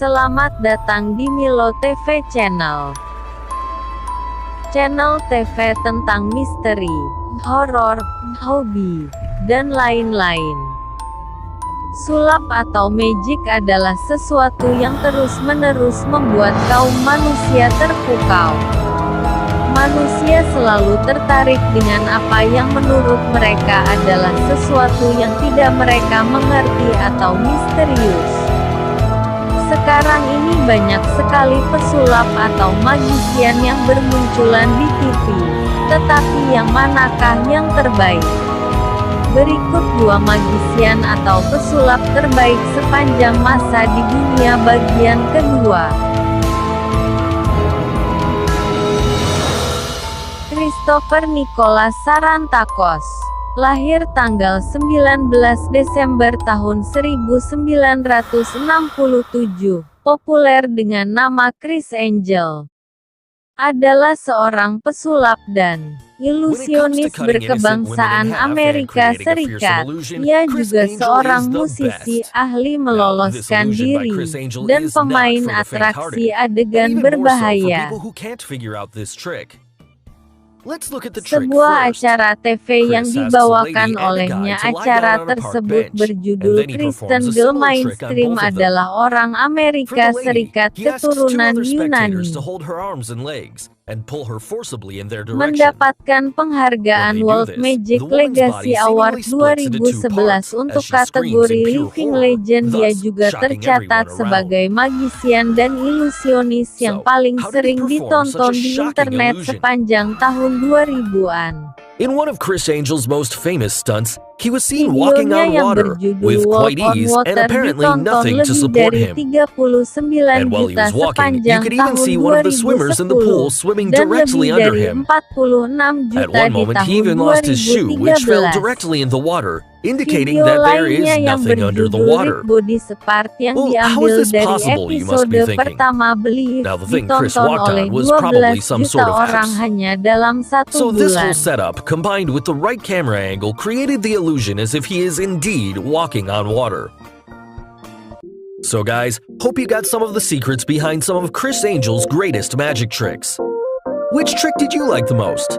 Selamat datang di Milo TV Channel. Channel TV tentang misteri, horor, hobi, dan lain-lain. Sulap atau magic adalah sesuatu yang terus-menerus membuat kaum manusia terpukau. Manusia selalu tertarik dengan apa yang menurut mereka adalah sesuatu yang tidak mereka mengerti atau misterius. Sekarang ini banyak sekali pesulap atau magisian yang bermunculan di TV, tetapi yang manakah yang terbaik? Berikut 2 magisian atau pesulap terbaik sepanjang masa di dunia bagian kedua. Christopher Nicholas Sarantakos, lahir tanggal 19 Desember tahun 1967, populer dengan nama Criss Angel, adalah seorang pesulap dan ilusionis berkebangsaan Amerika Serikat. Ia juga seorang musisi ahli meloloskan diri, dan pemain atraksi adegan berbahaya. Sebuah acara TV yang dibawakan olehnya. Acara tersebut berjudul Kristen Girl Mainstream adalah orang Amerika Serikat keturunan Yunani. Mendapatkan penghargaan World Magic Legacy Award 2011 untuk kategori Living Legend. Dia juga tercatat sebagai magisian dan ilusionis yang paling sering ditonton di internet sepanjang tahun 2000-an. In one of Criss Angel's most famous stunts, he was seen walking on water with quite ease and apparently nothing to support him. And while he was walking, you could even see one of the swimmers in the pool swimming directly under him. At one moment, he even lost his shoe, which fell directly in the water, indicating that there is nothing under the water. Well, how is this possible, you must be thinking? Now, the thing Criss walked on was probably some sort of house. So this whole setup, combined with the right camera angle, created the illusion as if he is indeed walking on water. So guys, hope you got some of the secrets behind some of Criss Angel's greatest magic tricks. Which trick did you like the most?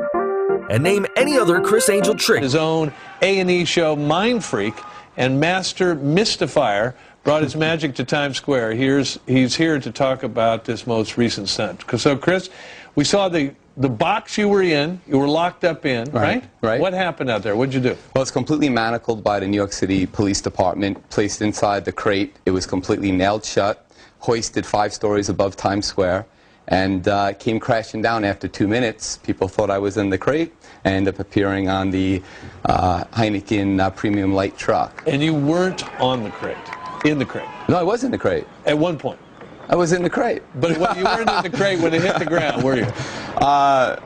And name any other Criss Angel trick. His own A&E show, Mind Freak, and Master Mystifier brought his magic to Times Square. He's here to talk about this most recent stunt. So, Criss, we saw the box you were in. You were locked up in, right? Right. What happened out there? What'd you do? Well, it's completely manacled by the New York City Police Department, placed inside the crate. It was completely nailed shut, hoisted 5 stories above Times Square, and came crashing down after 2 minutes. People thought I was in the crate. I ended up appearing on the Heineken Premium Light truck. And you weren't on the crate, in the crate? No, I was in the crate. At one point? I was in the crate. But you weren't in the crate when it hit the ground, were you?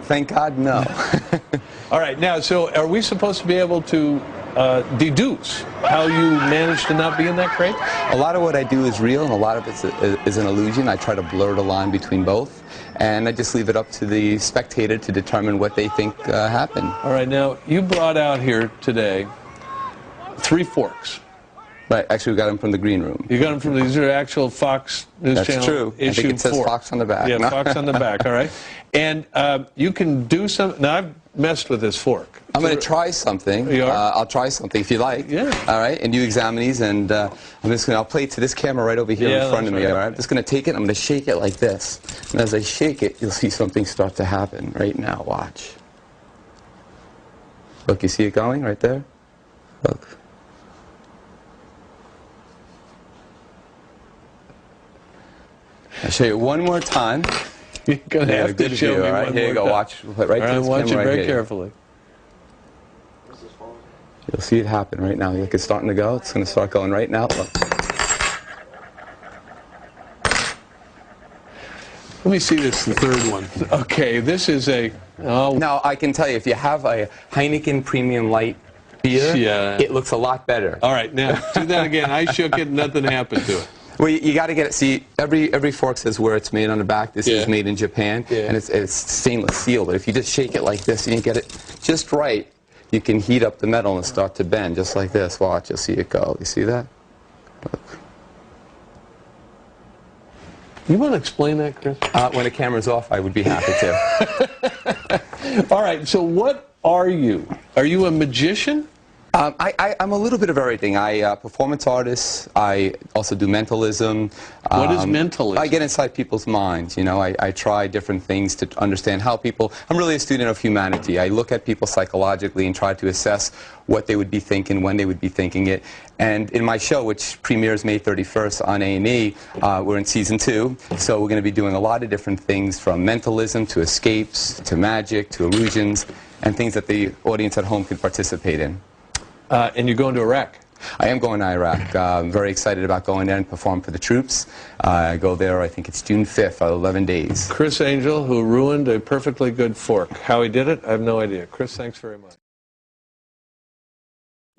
Thank God, no. All right, now, so are we supposed to be able to deduce how you managed to not be in that crate? A lot of what I do is real, and a lot of it is an illusion. I try to blur the line between both, and I just leave it up to the spectator to determine what they think happened. All right, now, you brought out here today 3 forks. Right, actually we got them from the green room. You got them from these are actual Fox News Channel. That's true. I think it says forks. Fox on the back. Yeah, No? Fox on the back, all right. And you can do some, now I've messed with this fork. I'm going to try something. You are? I'll try something if you like. Yeah. All right, and you examine these, and I'll play it to this camera right over here in front of me. right. All right, I'm just going to take it. I'm going to shake it like this, and as I shake it, you'll see something start to happen right now. Watch. Look, you see it going right there? Look. I'll show you one more time. You're going to have to show me all right, one here you more go. time. Watch. Right All right, to this watch it camera very right here. carefully. You'll see it happen right now. Look, it's starting to go. It's going to start going right now. Look. Let me see this, the third one. Okay, this is a... Oh, Now, I can tell you, if you have a Heineken Premium Light beer, Yeah. it looks a lot better. all right, now, do that again. I shook it, nothing happened to it. Well, you got to get it. See, every fork says where it's made on the back. This Yeah. is made in Japan, Yeah. and it's stainless steel. But if you just shake it like this and you get it just right, you can heat up the metal and start to bend, just like this. Watch, you'll see it go. You see that? Look. You want to explain that, Chris? When the camera's off, I would be happy to. All right, so what are you? Are you a magician? I'm a little bit of everything. I performance artist. I also do mentalism. What is mentalism? I get inside people's minds. You know, I try different things to understand how people. I'm really a student of humanity. I look at people psychologically and try to assess what they would be thinking, when they would be thinking it. And in my show, which premieres May 31st on A&E, we're in season 2. So we're going to be doing a lot of different things, from mentalism to escapes to magic to illusions, and things that the audience at home could participate in. And you're going to Iraq? I am going to Iraq. I'm very excited about going there and perform for the troops. I go there, I think it's June 5th, 11 days. Criss Angel, who ruined a perfectly good fork. How he did it, I have no idea. Chris, thanks very much.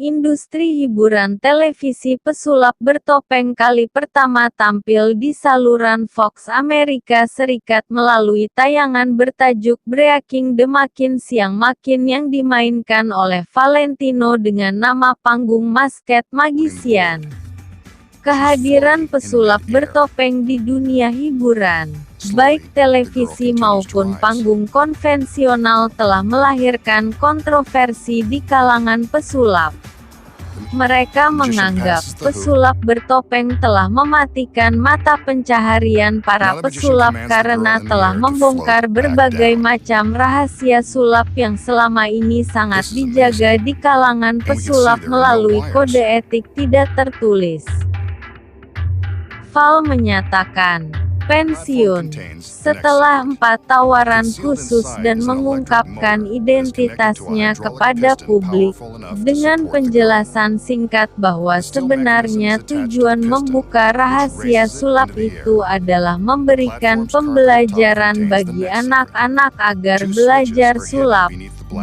Industri hiburan televisi pesulap bertopeng kali pertama tampil di saluran Fox Amerika Serikat melalui tayangan bertajuk Breaking the Makin Siang Makin yang dimainkan oleh Valentino dengan nama panggung Masked Magician. Kehadiran pesulap bertopeng di dunia hiburan, baik televisi maupun panggung konvensional, telah melahirkan kontroversi di kalangan pesulap. Mereka menganggap pesulap bertopeng telah mematikan mata pencaharian para pesulap karena telah membongkar berbagai macam rahasia sulap yang selama ini sangat dijaga di kalangan pesulap melalui kode etik tidak tertulis. Val menyatakan pensiun setelah 4 tawaran khusus dan mengungkapkan identitasnya kepada publik, dengan penjelasan singkat bahwa sebenarnya tujuan membuka rahasia sulap itu adalah memberikan pembelajaran bagi anak-anak agar belajar sulap,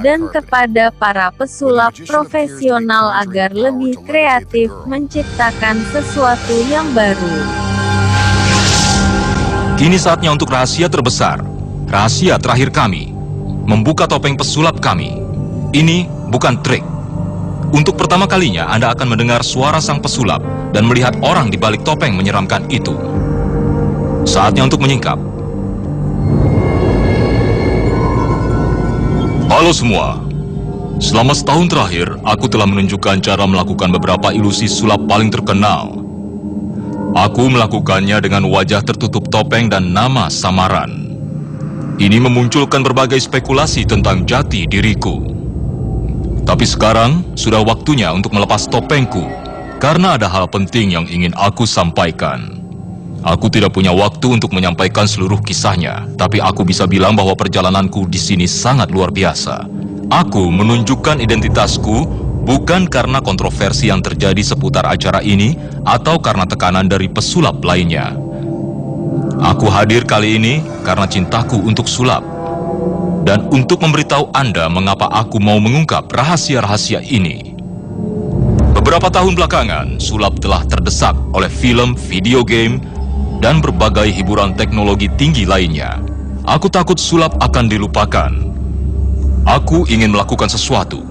dan kepada para pesulap profesional agar lebih kreatif menciptakan sesuatu yang baru. Kini saatnya untuk rahasia terbesar, rahasia terakhir kami, membuka topeng pesulap kami. Ini bukan trik. Untuk pertama kalinya Anda akan mendengar suara sang pesulap dan melihat orang di balik topeng menyeramkan itu. Saatnya untuk menyingkap. Halo semua. Selama setahun terakhir, aku telah menunjukkan cara melakukan beberapa ilusi sulap paling terkenal. Aku melakukannya dengan wajah tertutup topeng dan nama samaran. Ini memunculkan berbagai spekulasi tentang jati diriku. Tapi sekarang, sudah waktunya untuk melepas topengku, karena ada hal penting yang ingin aku sampaikan. Aku tidak punya waktu untuk menyampaikan seluruh kisahnya, tapi aku bisa bilang bahwa perjalananku di sini sangat luar biasa. Aku menunjukkan identitasku bukan karena kontroversi yang terjadi seputar acara ini atau karena tekanan dari pesulap lainnya. Aku hadir kali ini karena cintaku untuk sulap. Dan untuk memberitahu Anda mengapa aku mau mengungkap rahasia-rahasia ini. Beberapa tahun belakangan, sulap telah terdesak oleh film, video game, dan berbagai hiburan teknologi tinggi lainnya. Aku takut sulap akan dilupakan. Aku ingin melakukan sesuatu.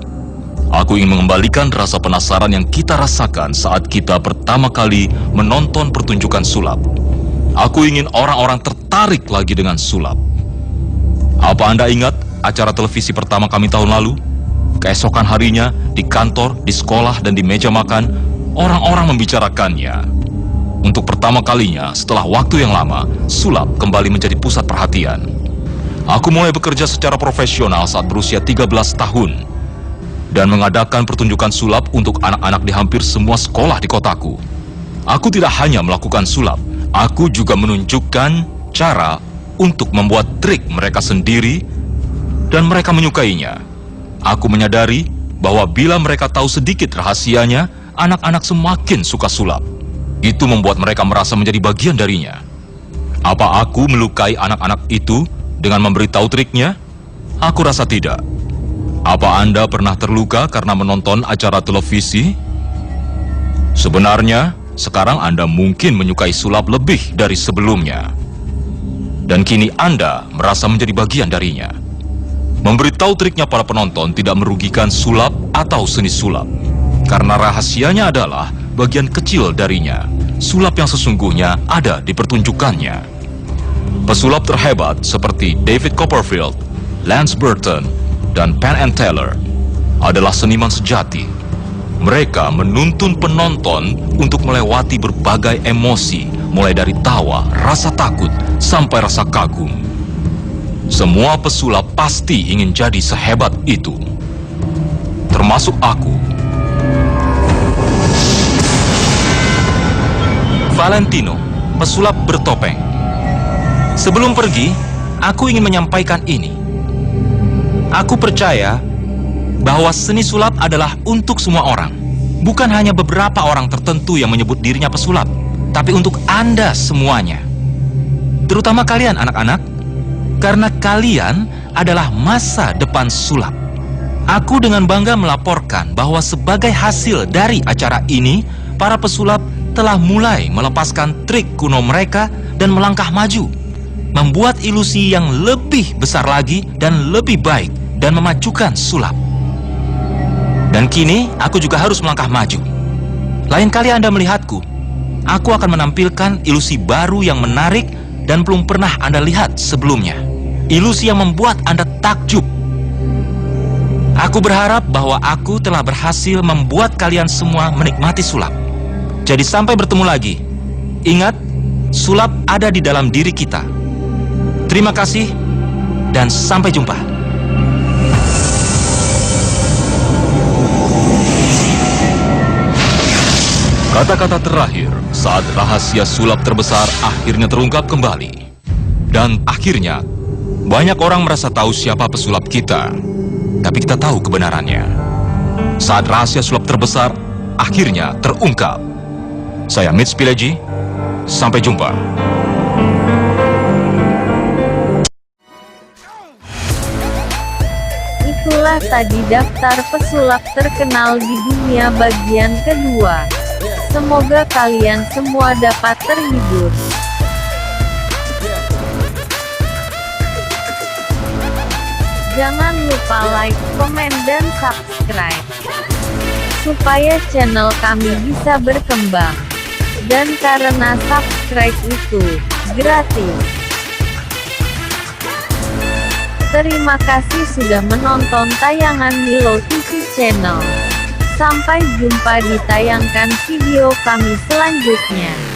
Aku ingin mengembalikan rasa penasaran yang kita rasakan saat kita pertama kali menonton pertunjukan sulap. Aku ingin orang-orang tertarik lagi dengan sulap. Apa Anda ingat acara televisi pertama kami tahun lalu? Keesokan harinya, di kantor, di sekolah, dan di meja makan, orang-orang membicarakannya. Untuk pertama kalinya, setelah waktu yang lama, sulap kembali menjadi pusat perhatian. Aku mulai bekerja secara profesional saat berusia 13 tahun. Dan mengadakan pertunjukan sulap untuk anak-anak di hampir semua sekolah di kotaku. Aku tidak hanya melakukan sulap, aku juga menunjukkan cara untuk membuat trik mereka sendiri, dan mereka menyukainya. Aku menyadari bahwa bila mereka tahu sedikit rahasianya, anak-anak semakin suka sulap. Itu membuat mereka merasa menjadi bagian darinya. Apa aku melukai anak-anak itu dengan memberitahu triknya? Aku rasa tidak. Apa Anda pernah terluka karena menonton acara televisi? Sebenarnya, sekarang Anda mungkin menyukai sulap lebih dari sebelumnya. Dan kini Anda merasa menjadi bagian darinya. Memberitahu triknya para penonton tidak merugikan sulap atau seni sulap. Karena rahasianya adalah bagian kecil darinya. Sulap yang sesungguhnya ada di pertunjukannya. Pesulap terhebat seperti David Copperfield, Lance Burton, dan Penn and Teller adalah seniman sejati. Mereka menuntun penonton untuk melewati berbagai emosi, mulai dari tawa, rasa takut, sampai rasa kagum. Semua pesulap pasti ingin jadi sehebat itu, termasuk aku. Valentino, pesulap bertopeng. Sebelum pergi, aku ingin menyampaikan ini. Aku percaya bahwa seni sulap adalah untuk semua orang. Bukan hanya beberapa orang tertentu yang menyebut dirinya pesulap, tapi untuk Anda semuanya. Terutama kalian anak-anak, karena kalian adalah masa depan sulap. Aku dengan bangga melaporkan bahwa sebagai hasil dari acara ini, para pesulap telah mulai melepaskan trik kuno mereka dan melangkah maju, membuat ilusi yang lebih besar lagi dan lebih baik, dan memajukan sulap. Dan kini, aku juga harus melangkah maju. Lain kali Anda melihatku, aku akan menampilkan ilusi baru yang menarik dan belum pernah Anda lihat sebelumnya. Ilusi yang membuat Anda takjub. Aku berharap bahwa aku telah berhasil membuat kalian semua menikmati sulap. Jadi sampai bertemu lagi. Ingat, sulap ada di dalam diri kita. Terima kasih dan sampai jumpa. Kata-kata terakhir saat rahasia sulap terbesar akhirnya terungkap kembali. Dan akhirnya, banyak orang merasa tahu siapa pesulap kita. Tapi kita tahu kebenarannya. Saat rahasia sulap terbesar akhirnya terungkap. Saya Mitch Pileggi, sampai jumpa. Itulah tadi daftar pesulap terkenal di dunia bagian kedua. Semoga kalian semua dapat terhibur. Jangan lupa like, komen, dan subscribe, supaya channel kami bisa berkembang. Dan karena subscribe itu gratis. Terima kasih sudah menonton tayangan Milo TV Channel. Sampai jumpa di tayangan video kami selanjutnya.